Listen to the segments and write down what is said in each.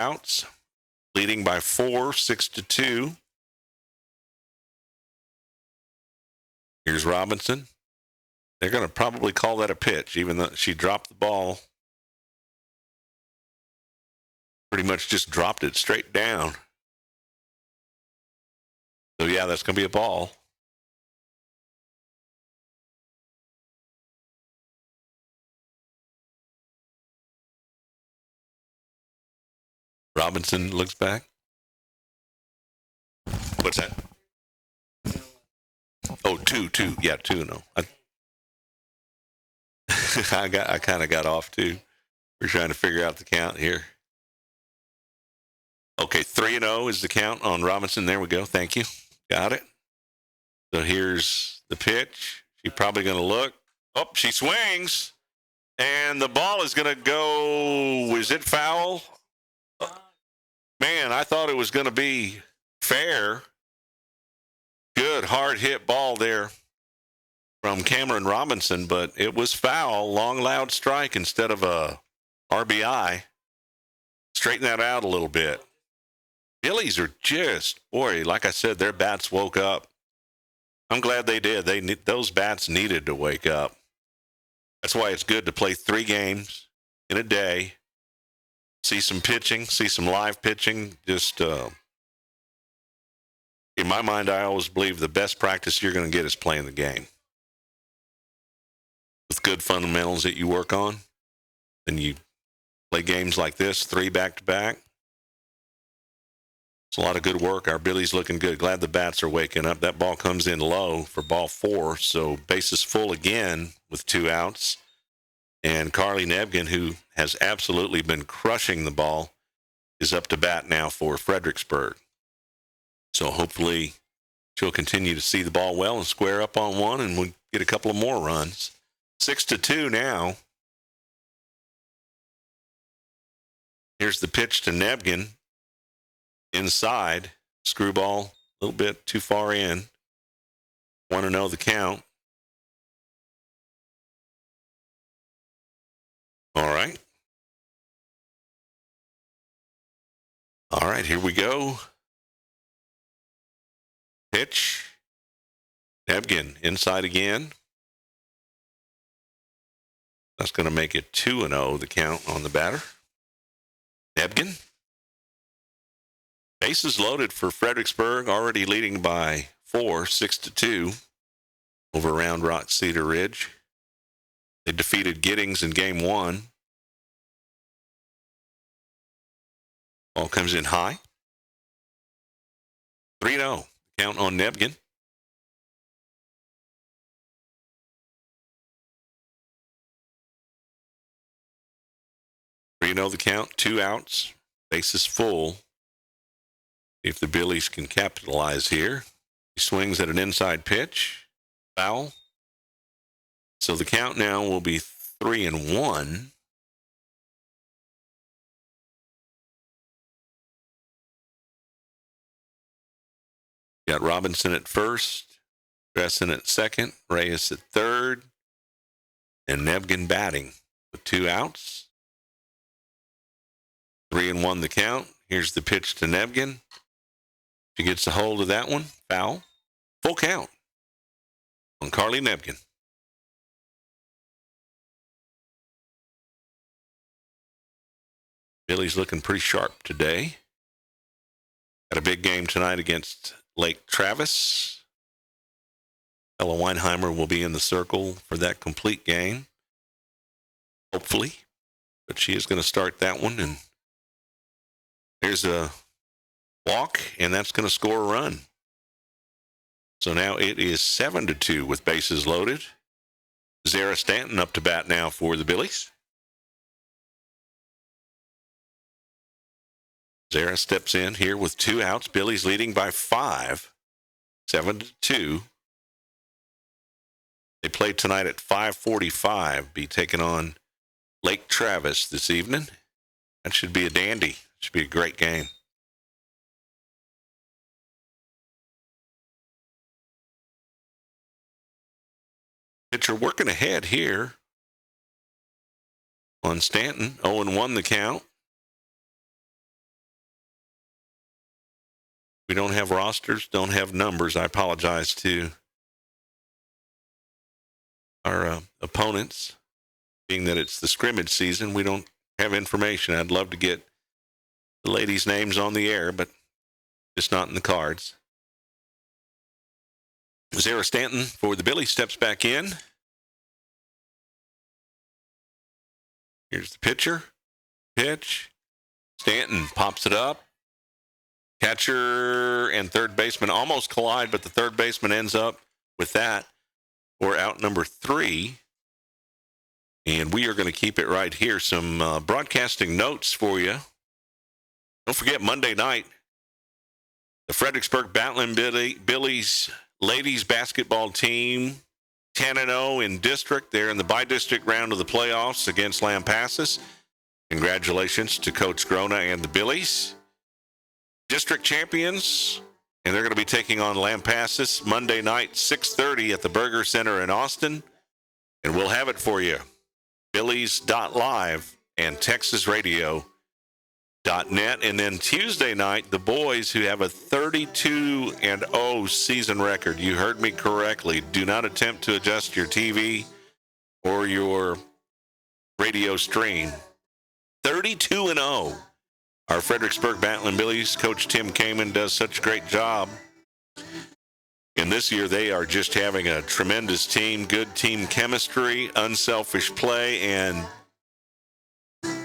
outs, leading by 4, 6-2. Here's Robinson. They're going to probably call that a pitch, even though she dropped the ball. Pretty much just dropped it straight down. So, yeah, that's going to be a ball. Robinson looks back. What's that? Oh, two. Yeah, 2-0. I kind of got off too. We're trying to figure out the count here. Okay, 3-0 is the count on Robinson. There we go. Thank you. Got it. So here's the pitch. She's probably going to look. Oh, she swings. And the ball is going to go. Is it foul? Man, I thought it was going to be fair. Good hard hit ball there from Cameron Robinson, but it was foul. Long, loud strike instead of a RBI. Straighten that out a little bit. Phillies are just, boy, like I said, their bats woke up. I'm glad they did. Those bats needed to wake up. That's why it's good to play 3 games in a day. See some pitching, see some live pitching. Just in my mind, I always believe the best practice you're going to get is playing the game. With good fundamentals that you work on, and you play games like this, 3 back-to-back. It's a lot of good work. Our Billy's looking good. Glad the bats are waking up. That ball comes in low for ball 4, so bases full again with 2 outs. And Carly Nebgen, who has absolutely been crushing the ball, is up to bat now for Fredericksburg. So hopefully she'll continue to see the ball well and square up on one, and we'll get a couple of more runs. 6-2 now. Here's the pitch to Nebgen. Inside. Screwball a little bit too far in. Want to know the count. All right. All right, here we go. Pitch. Nebgen inside again. That's going to make it 2-0, the count on the batter. Nebgen. Bases loaded for Fredericksburg, already leading by 4, 6-2 over Round Rock Cedar Ridge. They defeated Giddings in game 1. Ball comes in high. 3-0, count on Nebgen. The count, 2 outs, bases full. If the Billies can capitalize here. He swings at an inside pitch. Foul. So the count now will be 3-1. Got Robinson at first, Dresson at second, Reyes at third, and Nebgen batting with 2 outs. 3-1 the count. Here's the pitch to Nebgen. She gets a hold of that one. Foul. Full count on Carly Nebgen. Billy's looking pretty sharp today. Got a big game tonight against Lake Travis. Ella Weinheimer will be in the circle for that complete game. Hopefully. But she is going to start that one. And there's a walk, and that's going to score a run. So now it is 7-2 with bases loaded. Zara Stanton up to bat now for the Billies. Zara steps in here with 2 outs. Billy's leading by 5, 7-2. They play tonight at 5:45. Be taking on Lake Travis this evening. That should be a dandy. Should be a great game. Pitcher working ahead here on Stanton. 0-1 the count. We don't have rosters, don't have numbers. I apologize to our opponents, being that it's the scrimmage season. We don't have information. I'd love to get the ladies' names on the air, but just not in the cards. Zara Stanton for the Billies steps back in. Here's the pitcher. Pitch. Stanton pops it up. Catcher and third baseman almost collide, but the third baseman ends up with that. We're out number 3. And we are going to keep it right here. Some broadcasting notes for you. Don't forget Monday night, the Fredericksburg Battling Billies ladies basketball team, 10-0 in district. They're in the bi-district round of the playoffs against Lampasas. Congratulations to Coach Grona and the Billies. District champions, and they're going to be taking on Lampasas Monday night, 6:30 at the Burger Center in Austin. And we'll have it for you. Billies.live and TexasRadio.net. And then Tuesday night, the boys who have a 32-0 season record. You heard me correctly. Do not attempt to adjust your TV or your radio stream. 32-0. Our Fredericksburg Battling Billies coach Tim Kamen does such a great job. And this year they are just having a tremendous team, good team chemistry, unselfish play, and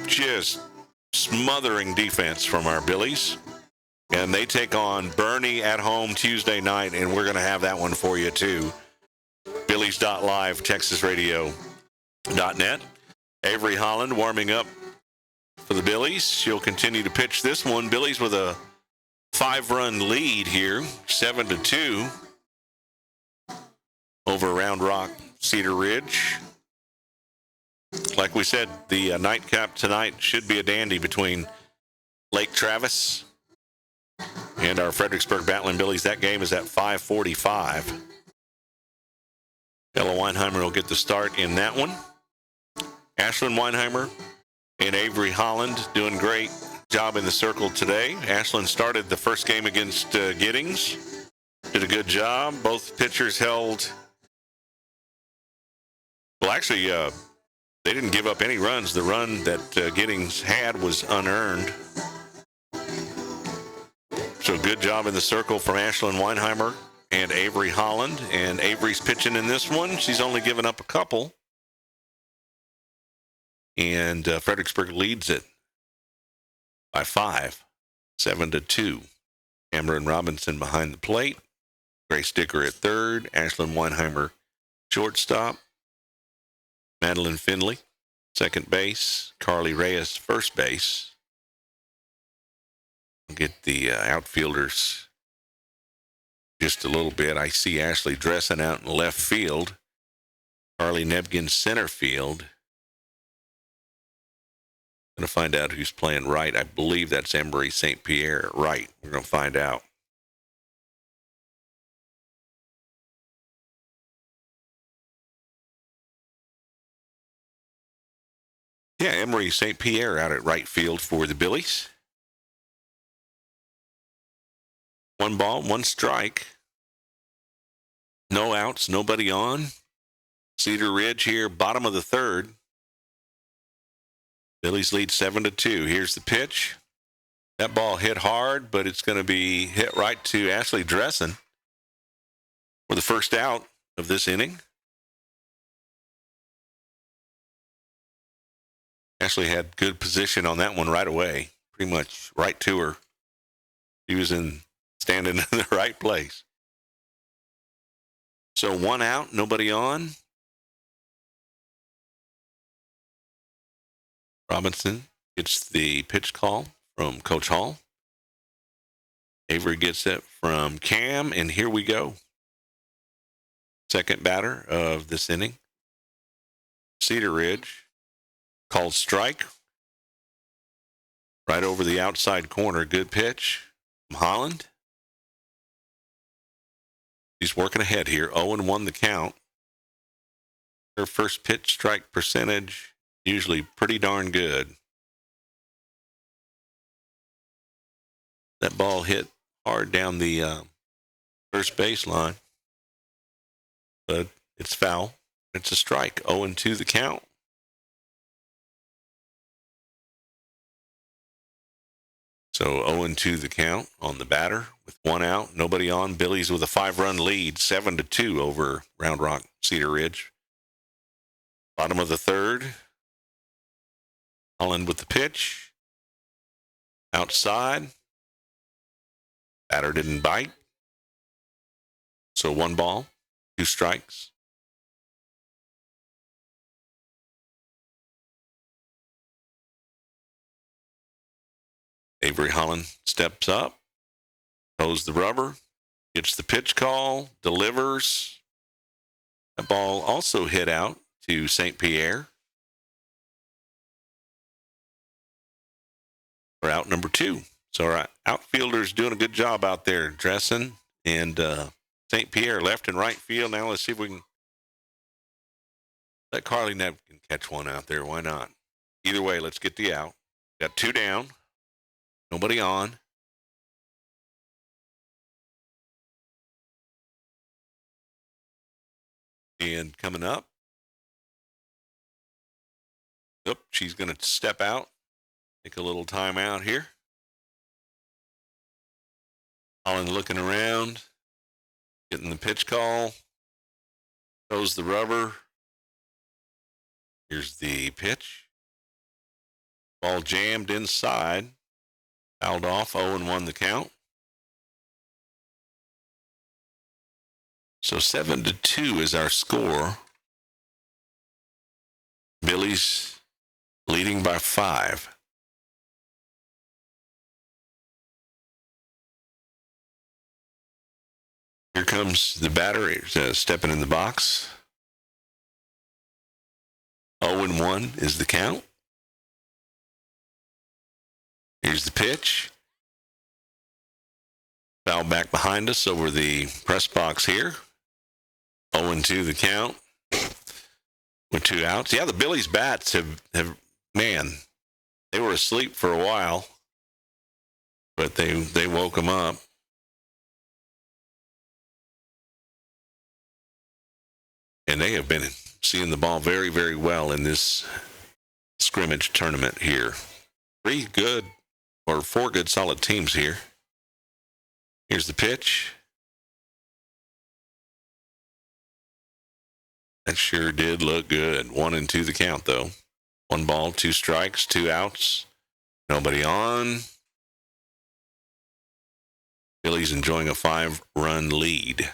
just smothering defense from our Billies. And they take on Bernie at home Tuesday night, and we're going to have that one for you too. Billies.live, TexasRadio.net. Avery Holland warming up for the Billies. She'll continue to pitch this one. Billies with a 5-run lead here, 7-2 over Round Rock, Cedar Ridge. Like we said, the nightcap tonight should be a dandy between Lake Travis and our Fredericksburg Battling Billies. That game is at 5:45. Ella Weinheimer will get the start in that one. Ashlyn Weinheimer and Avery Holland doing great job in the circle today. Ashlyn started the first game against Giddings. Did a good job. Both pitchers held. Well, actually, they didn't give up any runs. The run that Giddings had was unearned. So good job in the circle from Ashlyn Weinheimer and Avery Holland. And Avery's pitching in this one. She's only given up a couple. And Fredericksburg leads it by 5, 7-2. Cameron Robinson behind the plate. Grace Dicker at third. Ashlyn Weinheimer shortstop. Madeline Finley, second base. Carly Reyes, first base. I'll get the outfielders just a little bit. I see Ashley Dressen out in left field. Carly Nebgen center field. Going to find out who's playing right. I believe that's Emery St. Pierre at right. We're going to find out. Yeah, Emery St. Pierre out at right field for the Billies. 1 ball, 1 strike. No outs, nobody on. Cedar Ridge here, bottom of the third. Billies lead 7-2. Here's the pitch. That ball hit hard, but it's going to be hit right to Ashley Dressen for the first out of this inning. Ashley had good position on that one right away, pretty much right to her. She was standing in the right place. So 1 out, nobody on. Robinson gets the pitch call from Coach Hall. Avery gets it from Cam, and here we go. Second batter of this inning. Cedar Ridge. Called strike. Right over the outside corner. Good pitch from Holland. He's working ahead here. 0-1 the count. Her first pitch strike percentage, usually pretty darn good. That ball hit hard down the first baseline. But it's foul. It's a strike. 0-2 the count. So 0-2 the count on the batter with one out, nobody on. Billy's with a 5-run lead, 7-2 over Round Rock Cedar Ridge. Bottom of the third. Holland with the pitch. Outside. Batter didn't bite. So 1 ball, 2 strikes. Avery Holland steps up, throws the rubber, gets the pitch call, delivers. That ball also hit out to St. Pierre for out number 2. So our outfielders doing a good job out there, Dressen and St. Pierre left and right field. Now let's see if we can let Carly Nepkin catch one out there. Why not? Either way, let's get the out. Got 2 down. Nobody on. And coming up. Oop, she's going to step out. Take a little time out here. Holland looking around. Getting the pitch call. Throws the rubber. Here's the pitch. Ball jammed inside. Fouled off, 0-1 the count. So 7-2 is our score. Billy's leading by 5. Here comes the batter stepping in the box. 0-1 is the count. Here's the pitch. Foul back behind us over the press box here. 0-2 the count with 2 outs. Yeah, the Billy's bats have man, they were asleep for a while, but they woke them up. And they have been seeing the ball very, very well in this scrimmage tournament here. 4 good solid teams here. Here's the pitch. That sure did look good. 1-2 the count, though. 1 ball, 2 strikes, 2 outs. Nobody on. Billy's enjoying a 5-run lead.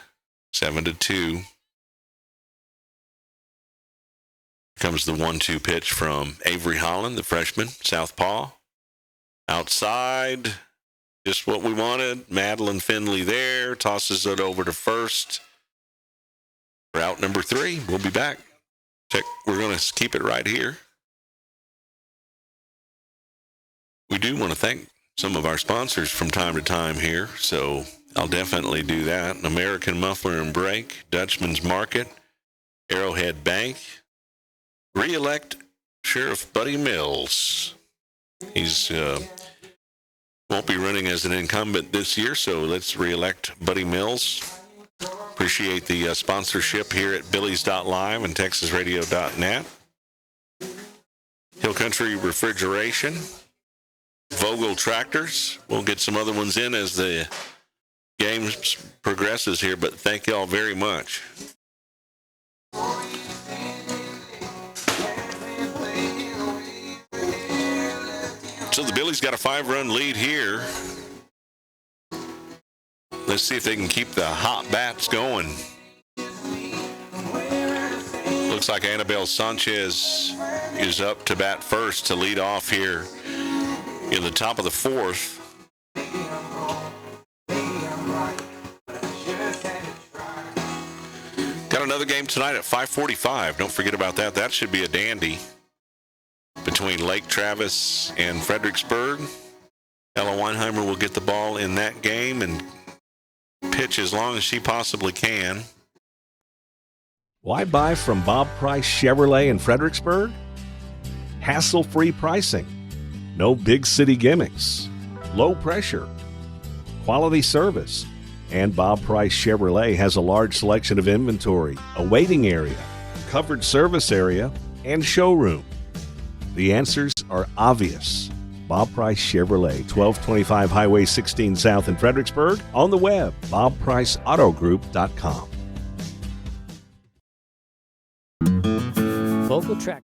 7-2. Comes the 1-2 pitch from Avery Holland, the freshman, southpaw. Outside, just what we wanted. Madeline Finley there, tosses it over to first. For out number 3, we'll be back. We're going to keep it right here. We do want to thank some of our sponsors from time to time here, so I'll definitely do that. American Muffler and Brake, Dutchman's Market, Arrowhead Bank, re-elect Sheriff Buddy Mills. He's won't be running as an incumbent this year, so let's re-elect Buddy Mills. Appreciate the sponsorship here at Billy's.live and TexasRadio.net. Hill Country Refrigeration, Vogel Tractors. We'll get some other ones in as the game progresses here, but thank you all very much. So the Billy's got a 5-run lead here. Let's see if they can keep the hot bats going. Looks like Annabelle Sanchez is up to bat first to lead off here in the top of the 4th. Got another game tonight at 5:45. Don't forget about that. That should be a dandy between Lake Travis and Fredericksburg. Ella Weinheimer will get the ball in that game and pitch as long as she possibly can. Why buy from Bob Price Chevrolet in Fredericksburg? Hassle-free pricing. No big city gimmicks. Low pressure. quality service. And Bob Price Chevrolet has a large selection of inventory, a waiting area, covered service area, and showroom. The answers are obvious. Bob Price Chevrolet, 1225 Highway 16 South in Fredericksburg. On the web, bobpriceautogroup.com. Local track.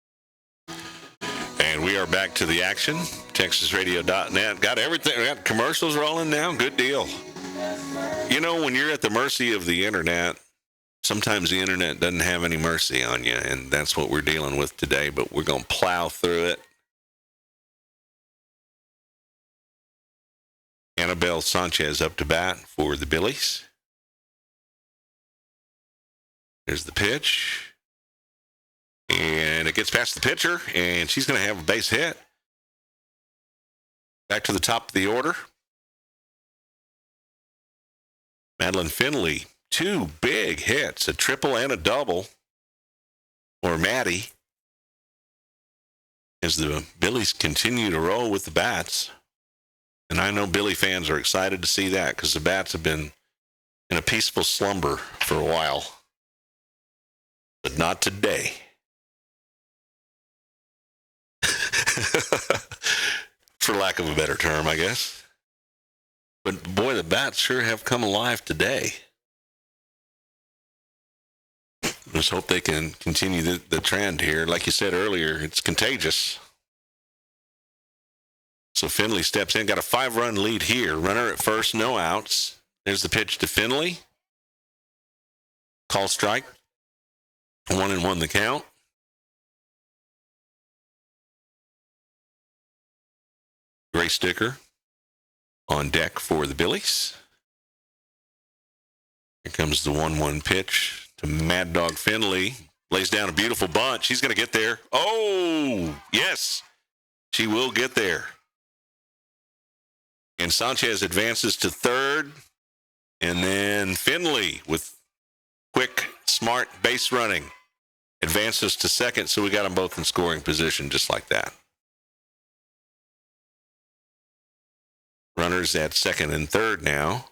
And we are back to the action. TexasRadio.net. Got everything. We got commercials rolling now. Good deal. You know, when you're at the mercy of the internet, sometimes the internet doesn't have any mercy on you, and that's what we're dealing with today, but we're going to plow through it. Annabelle Sanchez up to bat for the Billies. There's the pitch. And it gets past the pitcher, and she's going to have a base hit. Back to the top of the order. Madeline Finley, 2 big hits, a triple and a double for Maddie, as the Billies continue to roll with the bats. And I know Billy fans are excited to see that because the bats have been in a peaceful slumber for a while. But not today. For lack of a better term, I guess. But boy, the bats sure have come alive today. Let's hope they can continue the trend here. Like you said earlier, it's contagious. So Finley steps in, got a 5-run lead here. Runner at first, no outs. There's the pitch to Finley. Call strike. 1-1 the count. Gray Sticker on deck for the Billies. Here comes the 1-1 pitch to Mad Dog Finley. Lays down a beautiful bunt. She's going to get there. Oh, yes. She will get there. And Sanchez advances to third. And then Finley with quick, smart base running advances to second. So we got them both in scoring position just like that. Runners at second and third now.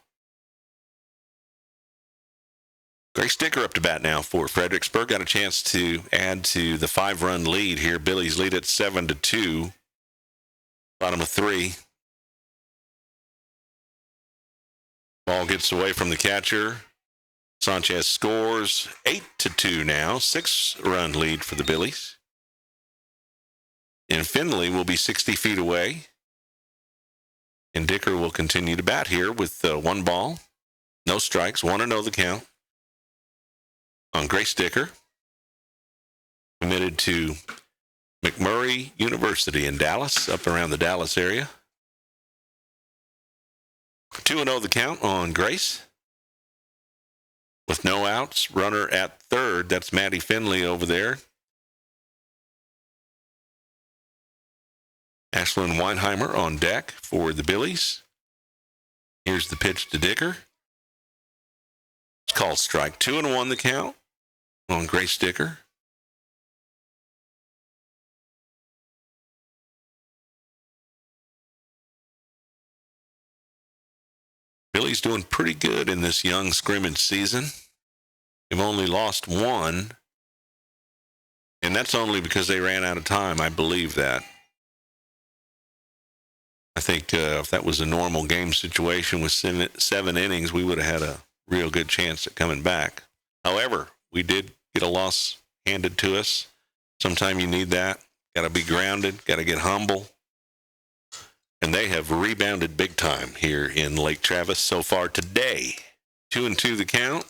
Gray Sticker up to bat now for Fredericksburg. Got a chance to add to the 5-run lead here. Billy's lead at 7-2. Bottom of 3. Ball gets away from the catcher. Sanchez scores 8-2 now. 6-run lead for the Billies. And Finley will be 60 feet away. And Dicker will continue to bat here with 1 ball, no strikes, 1-0 the count on Gray Sticker. Committed to McMurray University in Dallas, up around the Dallas area. 2-0 the count on Grace. With no outs, runner at third. That's Maddie Finley over there. Ashlyn Weinheimer on deck for the Billies. Here's the pitch to Dicker. It's called strike. 2-1 the count on Gray Sticker. Billy's doing pretty good in this young scrimmage season. They've only lost 1. And that's only because they ran out of time. I believe that. I think if that was a normal game situation with 7 innings, we would have had a real good chance at coming back. However, we did get a loss handed to us. Sometimes you need that. Got to be grounded. Got to get humble. And they have rebounded big time here in Lake Travis so far today. 2-2 the count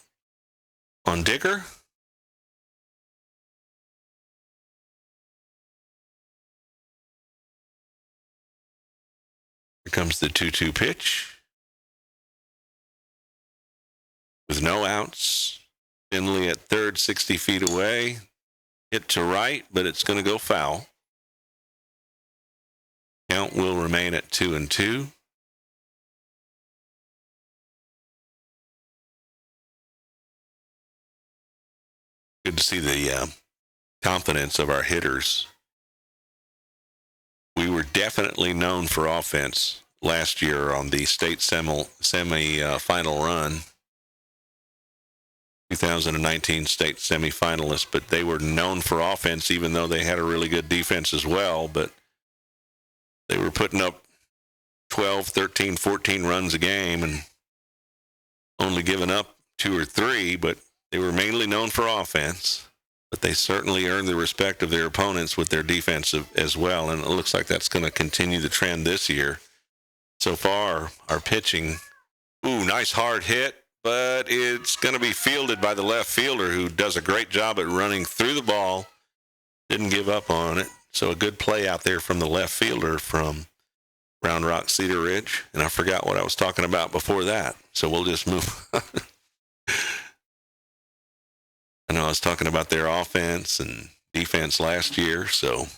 on Dicker. Here comes the 2-2 pitch. With no outs. Finley at third, 60 feet away. Hit to right, but it's going to go foul. Count will remain at 2-2. Good to see the confidence of our hitters. We were definitely known for offense last year on the state semi-final run. 2019 state semifinalists, but they were known for offense, even though they had a really good defense as well. But they were putting up 12, 13, 14 runs a game and only giving up 2 or 3, but they were mainly known for offense. But they certainly earned the respect of their opponents with their defense as well, and it looks like that's going to continue the trend this year. So far, our pitching, nice hard hit, but it's going to be fielded by the left fielder, who does a great job at running through the ball, didn't give up on it. So a good play out there from the left fielder from Round Rock, Cedar Ridge. And I forgot what I was talking about before that, so we'll just move on. I know I was talking about their offense and defense last year. So,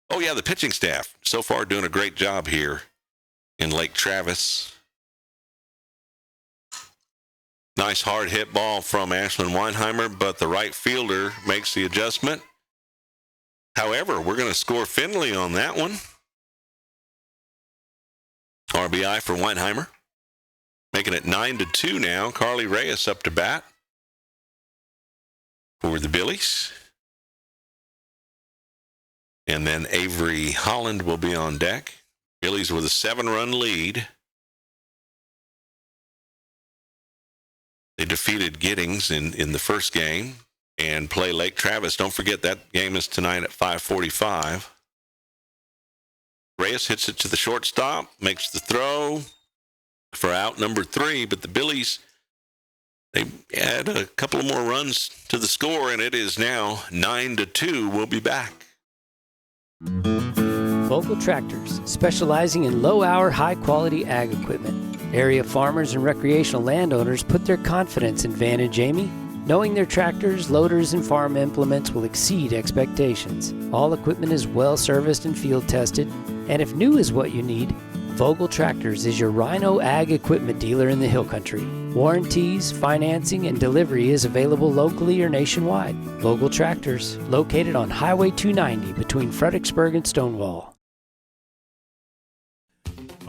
the pitching staff so far doing a great job here in Lake Travis. Nice hard hit ball from Ashlyn Weinheimer, but the right fielder makes the adjustment. However, we're going to score Finley on that one. RBI for Weinheimer. Making it 9-2 now. Carly Reyes up to bat for the Billies. And then Avery Holland will be on deck. Billies with a 7-run lead. They defeated Giddings in the first game and play Lake Travis. Don't forget that game is tonight at 5:45. Reyes hits it to the shortstop, makes the throw for out number 3, but the Billies, they add a couple of more runs to the score, and it is now 9-2. We'll be back. Vogel Tractors, specializing in low-hour, high-quality ag equipment. Area farmers and recreational landowners put their confidence in Van and Jamie, knowing their tractors, loaders, and farm implements will exceed expectations. All equipment is well-serviced and field-tested, and if new is what you need, Vogel Tractors is your Rhino Ag equipment dealer in the Hill Country. Warranties, financing, and delivery is available locally or nationwide. Vogel Tractors, located on Highway 290 between Fredericksburg and Stonewall.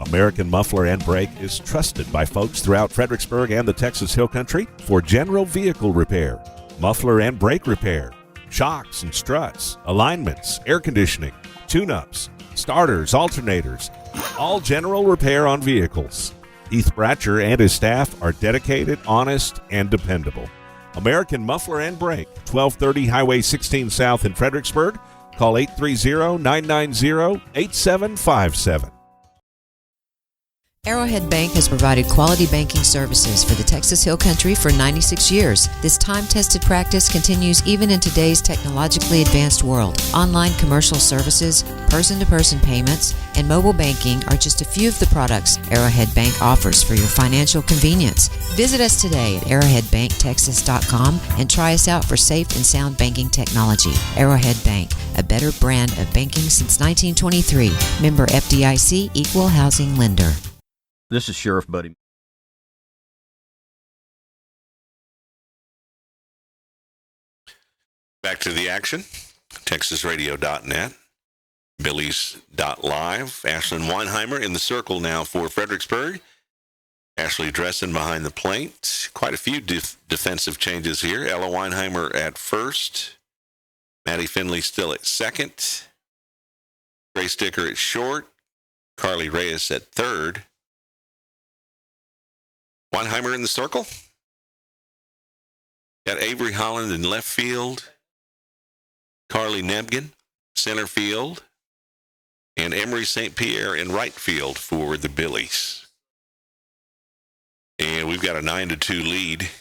American Muffler and Brake is trusted by folks throughout Fredericksburg and the Texas Hill Country for general vehicle repair, muffler and brake repair, shocks and struts, alignments, air conditioning, tune-ups, starters, alternators, all general repair on vehicles. Heath Bratcher and his staff are dedicated, honest, and dependable. American Muffler and Brake, 1230 Highway 16 South in Fredericksburg. Call 830-990-8757. Arrowhead Bank has provided quality banking services for the Texas Hill Country for 96 years. This time-tested practice continues even in today's technologically advanced world. Online commercial services, person-to-person payments, and mobile banking are just a few of the products Arrowhead Bank offers for your financial convenience. Visit us today at arrowheadbanktexas.com and try us out for safe and sound banking technology. Arrowhead Bank, a better brand of banking since 1923. Member FDIC, Equal Housing Lender. This is Sheriff Buddy. Back to the action. TexasRadio.net. Billies.live. Ashlyn Weinheimer in the circle now for Fredericksburg. Ashley Dressen behind the plate. Quite a few defensive changes here. Ella Weinheimer at first. Maddie Finley still at second. Grace Dicker at short. Carly Reyes at third. Weinheimer in the circle. Got Avery Holland in left field. Carly Nebgen, center field. And Emery St. Pierre in right field for the Billies. And we've got a 9-2 lead.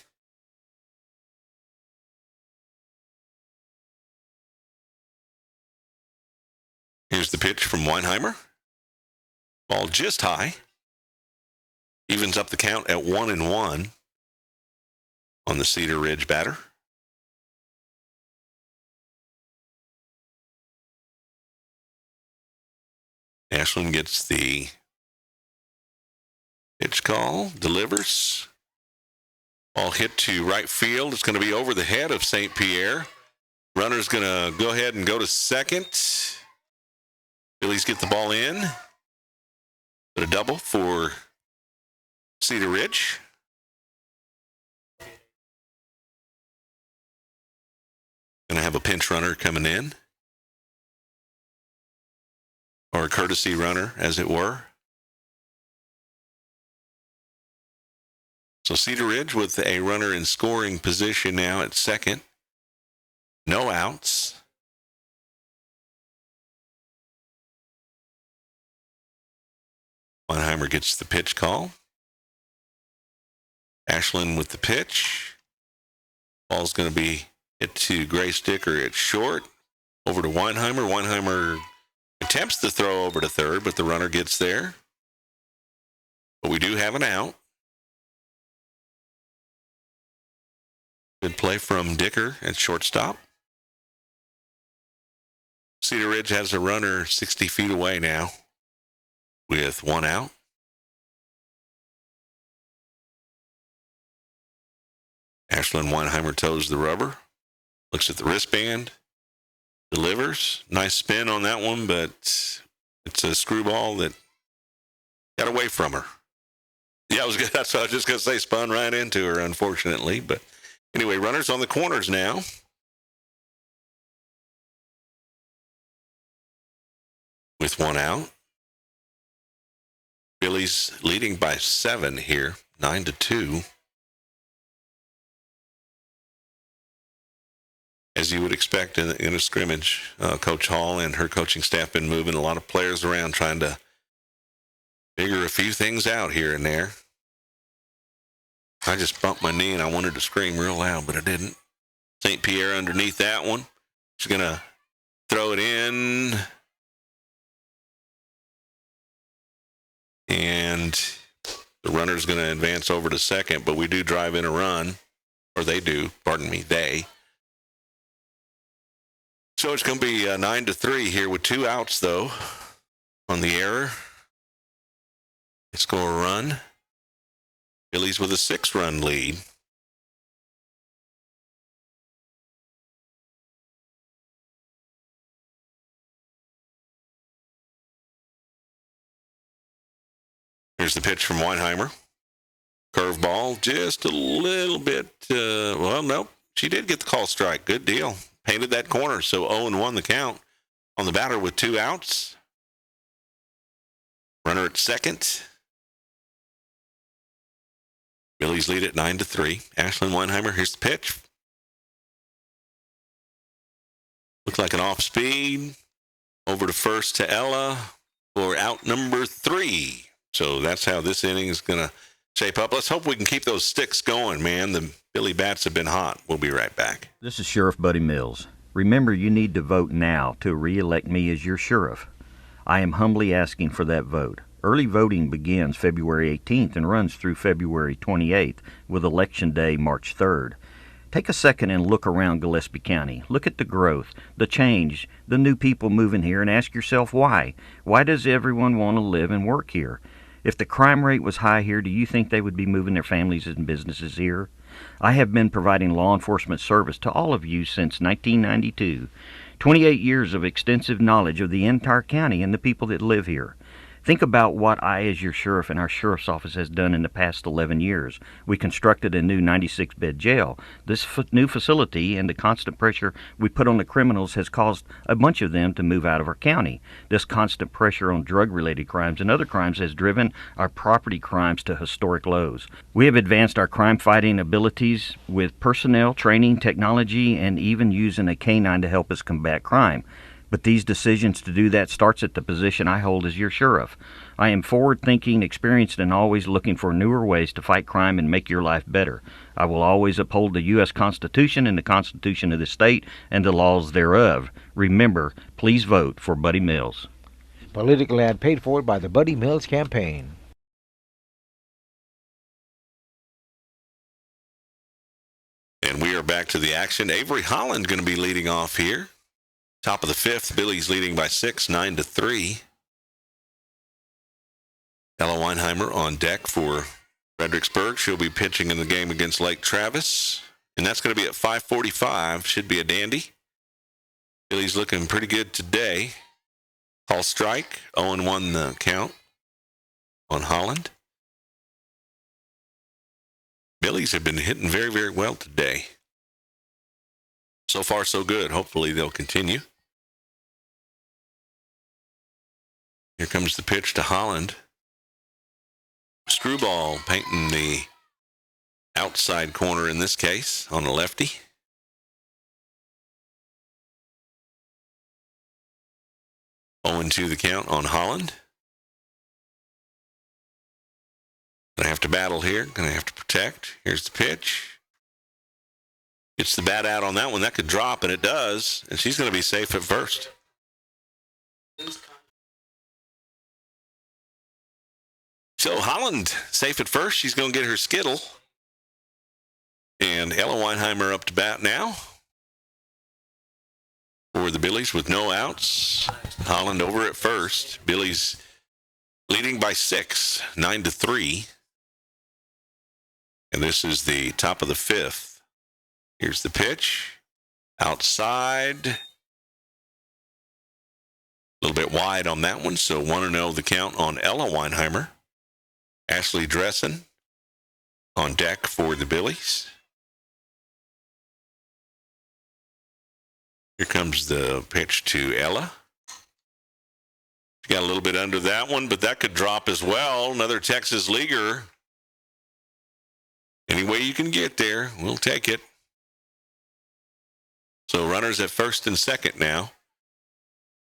Here's the pitch from Weinheimer. Ball just high. Evens up the count at 1-1 on the Cedar Ridge batter. Ashlyn gets the pitch call, delivers. Ball hit to right field. It's going to be over the head of St. Pierre. Runner's going to go ahead and go to second. Billies get the ball in. But a double for Cedar Ridge. Going to have a pinch runner coming in, or a courtesy runner, as it were. So Cedar Ridge with a runner in scoring position now at second. No outs. Weinheimer gets the pitch call. Ashland with the pitch. Ball's going to be hit to Gray Sticker at short. Over to Weinheimer. Weinheimer attempts to throw over to third, but the runner gets there. But we do have an out. Good play from Dicker at shortstop. Cedar Ridge has a runner 60 feet away now with one out. Ashland Weinheimer toes the rubber. Looks at the wristband. Delivers. Nice spin on that one, but it's a screwball that got away from her. Yeah, that's what I was just going to say. Spun right into her, unfortunately. But anyway, runners on the corners now. With one out. Billy's leading by 7 here, 9-2. As you would expect in a scrimmage, Coach Hall and her coaching staff been moving a lot of players around, trying to figure a few things out here and there. I just bumped my knee and I wanted to scream real loud, but I didn't. St. Pierre underneath that one. She's going to throw it in. And the runner's going to advance over to second, but we do drive in a run. Or they do, pardon me, they. So it's going to be 9-3 here with 2 outs, though, on the error. They score a run. Phillies with a 6-run lead. Here's the pitch from Weinheimer. Curveball, just a little bit, well, nope. She did get the call strike. Good deal. Painted that corner, so 0-1 the count on the batter with 2 outs. Runner at second. Phillies lead at 9-3. Ashland Weinheimer, here's the pitch. Looks like an off speed. Over to first to Ella for out number 3. So that's how this inning is going to shape up. Let's hope we can keep those sticks going, man. The Billy Bats have been hot. We'll be right back. This is Sheriff Buddy Mills. Remember, you need to vote now to re-elect me as your sheriff. I am humbly asking for that vote. Early voting begins February 18th and runs through February 28th, with Election Day March 3rd. Take a second and look around Gillespie County. Look at the growth, the change, the new people moving here, and ask yourself why. Why does everyone want to live and work here? If the crime rate was high here, do you think they would be moving their families and businesses here? I have been providing law enforcement service to all of you since 1992. 28 years of extensive knowledge of the entire county and the people that live here. Think about what I, as your sheriff, and our sheriff's office has done in the past 11 years. We constructed a new 96-bed jail. This new facility and the constant pressure we put on the criminals has caused a bunch of them to move out of our county. This constant pressure on drug-related crimes and other crimes has driven our property crimes to historic lows. We have advanced our crime-fighting abilities with personnel, training, technology, and even using a canine to help us combat crime. But these decisions to do that starts at the position I hold as your sheriff. I am forward-thinking, experienced, and always looking for newer ways to fight crime and make your life better. I will always uphold the U.S. Constitution and the Constitution of the state and the laws thereof. Remember, please vote for Buddy Mills. Political ad paid for by the Buddy Mills campaign. And we are back to the action. Avery Holland going to be leading off here. Top of the 5th, Billy's leading by 6, 9-3. Ella Weinheimer on deck for Fredericksburg. She'll be pitching in the game against Lake Travis. And that's going to be at 5:45. Should be a dandy. Billy's looking pretty good today. Call strike, 0-1 the count. on Holland. Billies have been hitting very, very well today. So far, so good. Hopefully, they'll continue. Here comes the pitch to Holland. Screwball painting the outside corner in this case on the lefty. Owing to the count on Holland. Gonna have to battle here. Gonna have to protect. Here's the pitch. Gets the bat out on that one. That could drop, and it does. And she's going to be safe at first. So Holland safe at first. She's going to get her skittle. And Ella Weinheimer up to bat now for the Billies with no outs. Holland over at first. Billies leading by 6, 9-3. And this is the top of the 5th. Here's the pitch. Outside. A little bit wide on that one, so 1-0 the count on Ella Weinheimer. Ashley Dressen on deck for the Billies. Here comes the pitch to Ella. She got a little bit under that one, but that could drop as well. Another Texas leaguer. Any way you can get there, we'll take it. So runners at first and second now.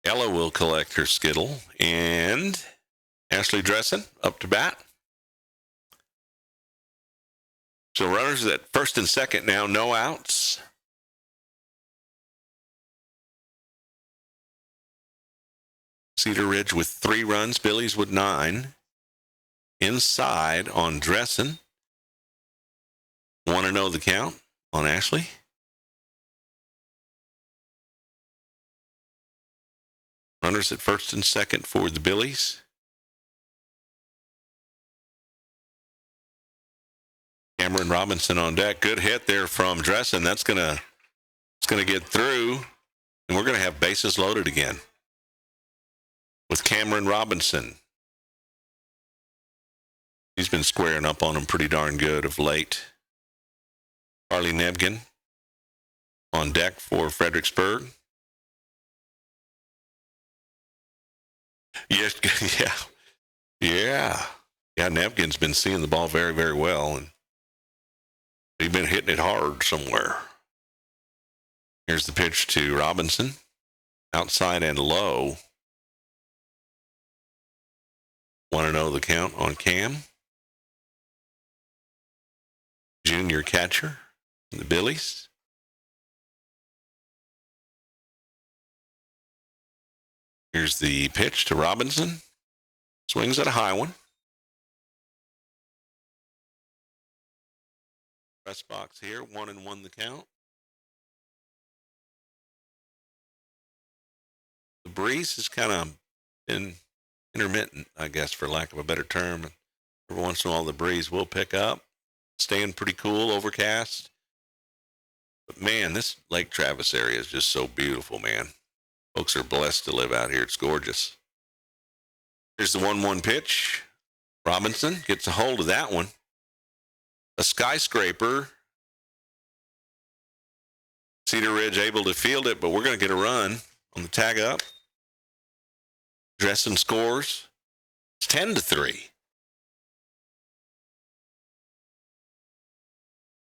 Ella will collect her skittle. And Ashley Dressen up to bat. So runners at first and second now, no outs. Cedar Ridge with 3 runs, Billies with 9. Inside on Dressen. 1-0 the count on Ashley. Runners at first and second for the Billies. Cameron Robinson on deck. Good hit there from Dressen. It's gonna get through, and we're gonna have bases loaded again with Cameron Robinson. He's been squaring up on him pretty darn good of late. Carly Nebgen on deck for Fredericksburg. Yes, yeah. Nebgen's been seeing the ball very, very well, and he's been hitting it hard somewhere. Here's the pitch to Robinson, outside and low. 1-0 the count on Cam. Junior catcher, the Billies. Here's the pitch to Robinson. Swings at a high one. Press box here, 1-1 the count. The breeze has kind of been intermittent, I guess, for lack of a better term. Every once in a while, the breeze will pick up. Staying pretty cool, overcast. But, man, this Lake Travis area is just so beautiful, man. Folks are blessed to live out here. It's gorgeous. Here's the 1-1 pitch. Robinson gets a hold of that one. A skyscraper. Cedar Ridge able to field it, but we're going to get a run on the tag up. Dressen scores. It's 10-3.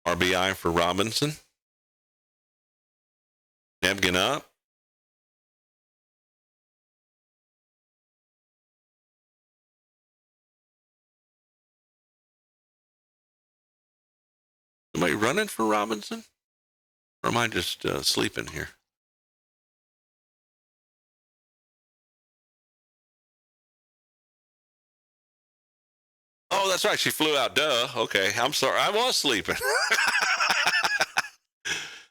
RBI for Robinson. Nebgen up. Somebody running for Robinson? Or am I just sleeping here? Oh, that's right. She flew out. Duh. Okay. I'm sorry. I was sleeping.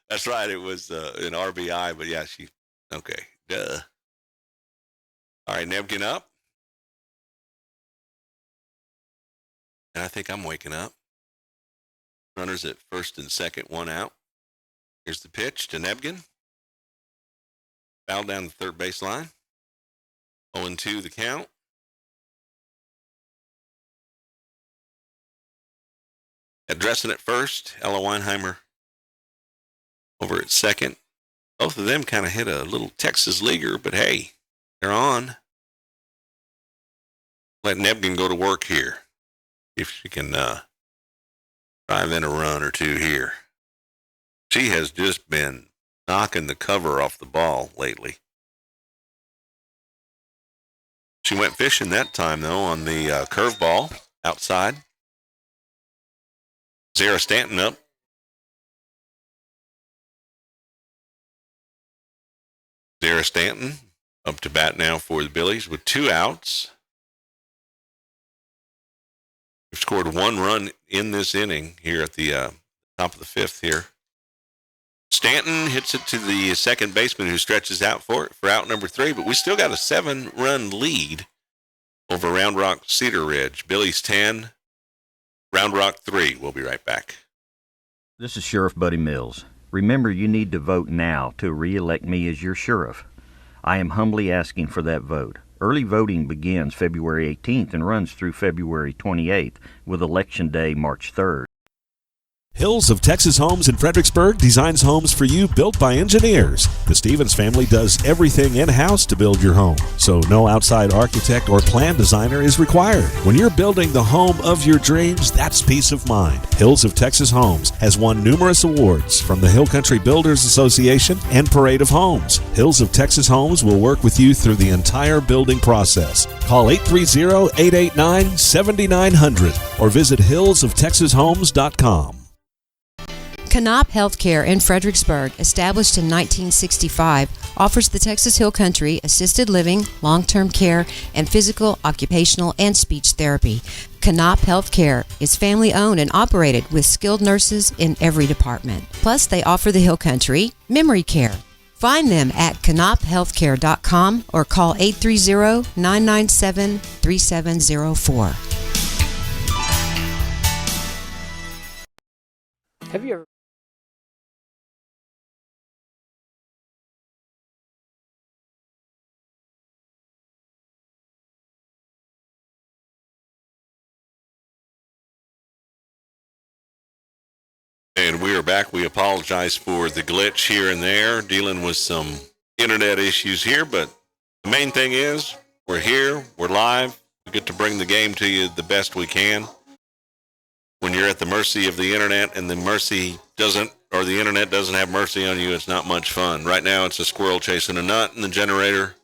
That's right. It was an RBI, but yeah, okay. Duh. All right. Nebgen up. And I think I'm waking up. Runners at first and second, 1 out. Here's the pitch to Nebgen. Foul down the third baseline. 0-2 the count. Addressing at first, Ella Weinheimer over at second. Both of them kind of hit a little Texas leaguer, but hey, they're on. Let Nebgen go to work here. If she can drive in a run or two here. She has just been knocking the cover off the ball lately. She went fishing that time, though, on the curveball outside. Zara Stanton up. Zara Stanton up to bat now for the Billies with 2 outs. We've scored 1 run in this inning here at the top of the 5th here. Stanton hits it to the second baseman who stretches out for it for out number 3, but we still got a 7-run lead over Round Rock Cedar Ridge. Billy's 10, Round Rock 3. We'll be right back. This is Sheriff Buddy Mills. Remember, you need to vote now to re-elect me as your sheriff. I am humbly asking for that vote. Early voting begins February 18th and runs through February 28th, with Election Day March 3rd. Hills of Texas Homes in Fredericksburg designs homes for you built by engineers. The Stevens family does everything in-house to build your home, so no outside architect or plan designer is required. When you're building the home of your dreams, that's peace of mind. Hills of Texas Homes has won numerous awards from the Hill Country Builders Association and Parade of Homes. Hills of Texas Homes will work with you through the entire building process. Call 830-889-7900 or visit hillsoftexashomes.com. Canop Healthcare in Fredericksburg, established in 1965, offers the Texas Hill Country assisted living, long-term care, and physical, occupational, and speech therapy. Canop Healthcare is family-owned and operated with skilled nurses in every department. Plus, they offer the Hill Country memory care. Find them at canophealthcare.com or call 830-997-3704. Have you ever? And we are back. We apologize for the glitch here and there, dealing with some internet issues here, but the main thing is we're here, we're live, we get to bring the game to you the best we can. When you're at the mercy of the internet and the internet doesn't have mercy on you, it's not much fun. Right now it's a squirrel chasing a nut in the generator,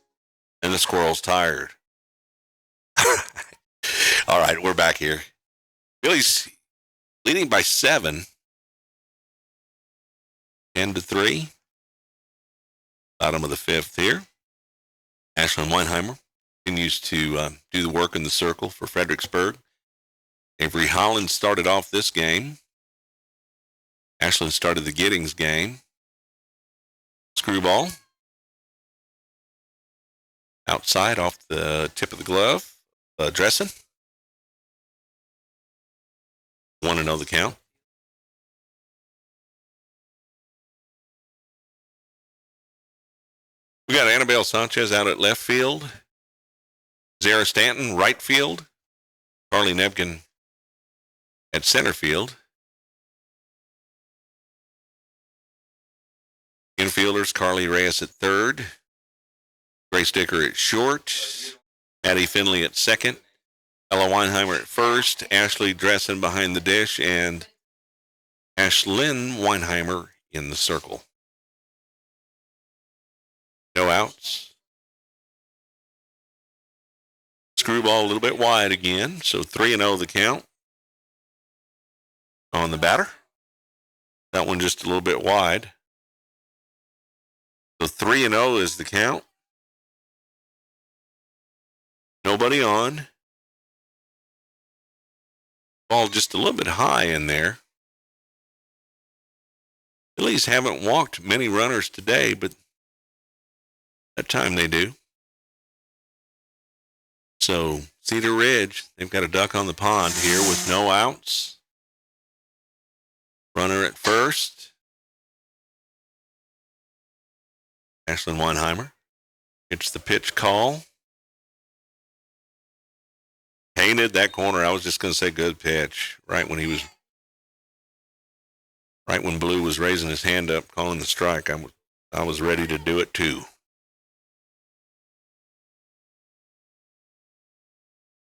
and the squirrel's tired. All right, we're back here. Billy's leading by 7. 10-3. Bottom of the 5th here. Ashlyn Weinheimer continues to do the work in the circle for Fredericksburg. Avery Holland started off this game. Ashlyn started the Giddings game. Screwball. Outside off the tip of the glove. Dressen. 1-0 the count. We got Annabelle Sanchez out at left field. Zara Stanton, right field. Carly Nebgen at center field. Infielders, Carly Reyes at third. Grace Dicker at short. Maddie Finley at second. Ella Weinheimer at first. Ashley Dressen behind the dish. And Ashlyn Weinheimer in the circle. No outs. Screwball a little bit wide again. So 3-0 the count on the batter. That one just a little bit wide. So 3-0 is the count. Nobody on. Ball just a little bit high in there. Phillies haven't walked many runners today, but that time they do. So Cedar Ridge, they've got a duck on the pond here with no outs. Runner at first. Ashlyn Weinheimer. It's the pitch call. Painted that corner. I was just going to say good pitch right when he was Right when Blue was raising his hand up, calling the strike, I was ready to do it too.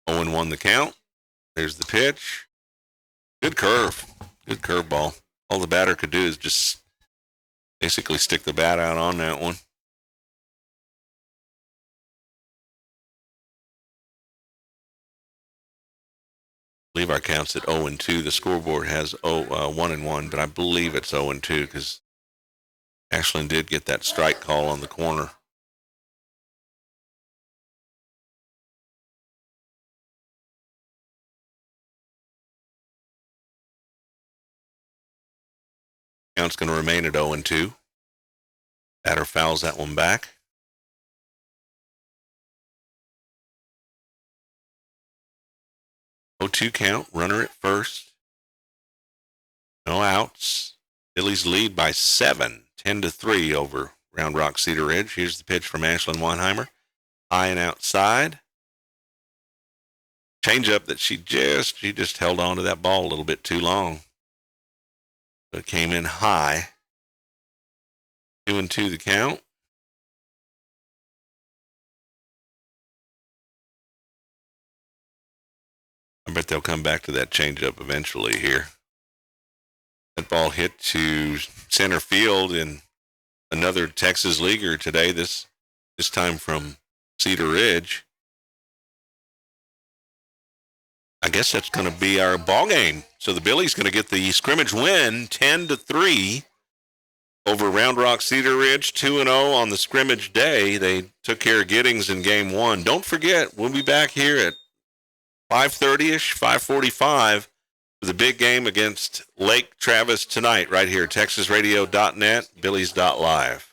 0-1 the count. There's the pitch. Good curve. Good curve ball. All the batter could do is just basically stick the bat out on that one. I believe our count's at 0-2. The scoreboard has 1-1, but I believe it's 0-2 because Ashland did get that strike call on the corner. Count's going to remain at 0-2. Batter fouls that one back. 0-2 count, runner at first. No outs. Phillies lead by 7, 10-3 over Round Rock Cedar Ridge. Here's the pitch from Ashland Weinheimer. High and outside. Changeup that she just held on to that ball a little bit too long. So it came in high. 2-2 the count. I bet they'll come back to that changeup eventually here. That ball hit to center field, and another Texas leaguer today, this time from Cedar Ridge. I guess that's going to be our ball game. So the Billy's going to get the scrimmage win, 10-3 over Round Rock Cedar Ridge, 2-0 on the scrimmage day. They took care of Giddings in game 1. Don't forget, we'll be back here at 5:30-ish, 5:45 for the big game against Lake Travis tonight right here, TexasRadio.net, Billy's.live.